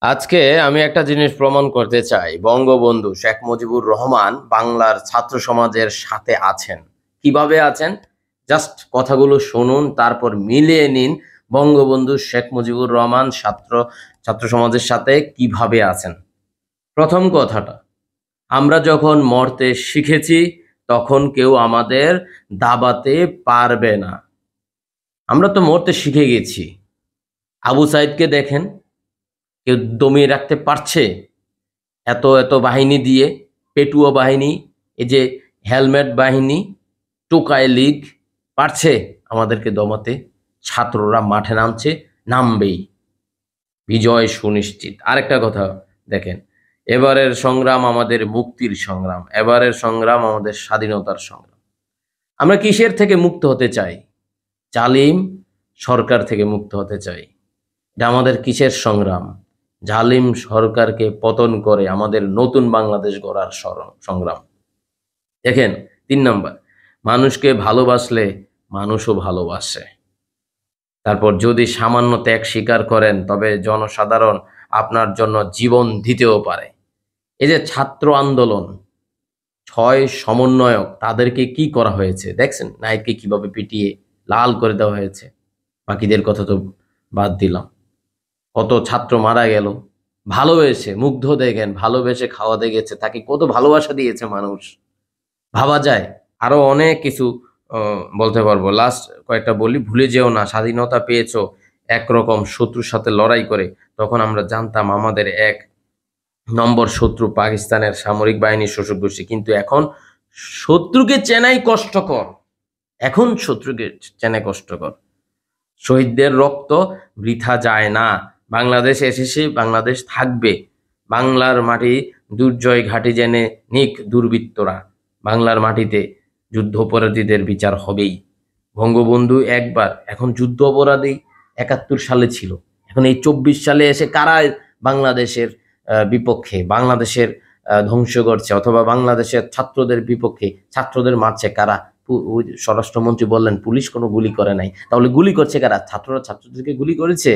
আজকে আমি একটা জিনিস প্রমাণ করতে চাই, বঙ্গবন্ধু শেখ মুজিবুর রহমান বাংলার ছাত্র সমাজের সাথে আছেন। কিভাবে আছেন? জাস্ট কথাগুলো শুনুন, তারপর মিলিয়ে নিন বঙ্গবন্ধু শেখ মুজিবুর রহমান ছাত্র সমাজের সাথে কিভাবে আছেন। প্রথম কথাটা, আমরা যখন মরতে শিখেছি তখন কেউ আমাদের দাবাতে পারবে না। আমরা তো মরতে শিখে গেছি। আবু সাইদকে দেখেন, কেউ দমিয়ে রাখতে পারছে? এত এত বাহিনী দিয়ে, পেটুয়া বাহিনী, এই যে হেলমেট বাহিনী, টোকাই লীগ, পারছে আমাদেরকে দমাতে? ছাত্ররা মাঠে নামছে, নামবেই, বিজয় সুনিশ্চিত। আরেকটা কথা দেখেন, এবারের সংগ্রাম আমাদের মুক্তির সংগ্রাম, এবারের সংগ্রাম আমাদের স্বাধীনতার সংগ্রাম। আমরা কিসের থেকে মুক্ত হতে চাই? জালিম সরকার থেকে মুক্ত হতে চাই। এটা আমাদের কিসের সংগ্রাম? জালিম সরকারকে পতন করে আমাদের নতুন বাংলাদেশ গড়ার সংগ্রাম। দেখেন, ৩ নম্বর, মানুষকে ভালোবাসলে মানুষও ভালোবাসে। তারপর যদি সামান্য ত্যাগ স্বীকার করেন তবে জনসাধারণ আপনার জন্য জীবন দিতেও পারে। এই যে ছাত্র আন্দোলন, ৬ সমন্বয়ক, তাদেরকে কি করা হয়েছে দেখছেন? নাইটকে কিভাবে পিটিয়ে লাল করে দেওয়া হয়েছে। বাকিদের কথা তো বাদ দিলাম, কত ছাত্র মারা গেল ভালোবেসে। মুগ্ধ দেখেন, ভালোবেসে খাওয়াতে গেছে, তাকে কত ভালোবাসা দিয়েছে মানুষ, ভাবা যায়। আরো অনেক কিছু বলতে পারবো। লাস্ট কয়েকটা বলি, ভুলে যেও না স্বাধীনতা পেয়েছো একরকম শত্রুর সাথে লড়াই করে। তখন আমরা জানতাম আমাদের ১ নম্বর শত্রু পাকিস্তানের সামরিক বাহিনীর শোষক গোষ্ঠী, কিন্তু এখন শত্রুকে চেনাই কষ্টকর। এখন শত্রুকে চেনাই কষ্টকর। শহীদদের রক্ত বৃথা যায় না। বাংলাদেশ এসেছে, বাংলাদেশ থাকবে। বাংলার মাটি দুর্জয় ঘাঁটি জেনে নিক দুর্বৃত্তরা। বাংলার মাটিতে যুদ্ধ অপরাধীদের বিচার হবেই। বঙ্গবন্ধু একবার, এখন যুদ্ধ অপরাধী ৭১ সালে ছিল, এখন এই ২৪ সালে এসে কারা বাংলাদেশের বিপক্ষে, বাংলাদেশের ধ্বংস করছে, অথবা বাংলাদেশের ছাত্রদের বিপক্ষে ছাত্রদের মারছে কারা? স্বরাষ্ট্রমন্ত্রী বললেন পুলিশ কোনো গুলি করে নাই, তাহলে গুলি করছে কারা? ছাত্ররা ছাত্রদেরকে গুলি করেছে।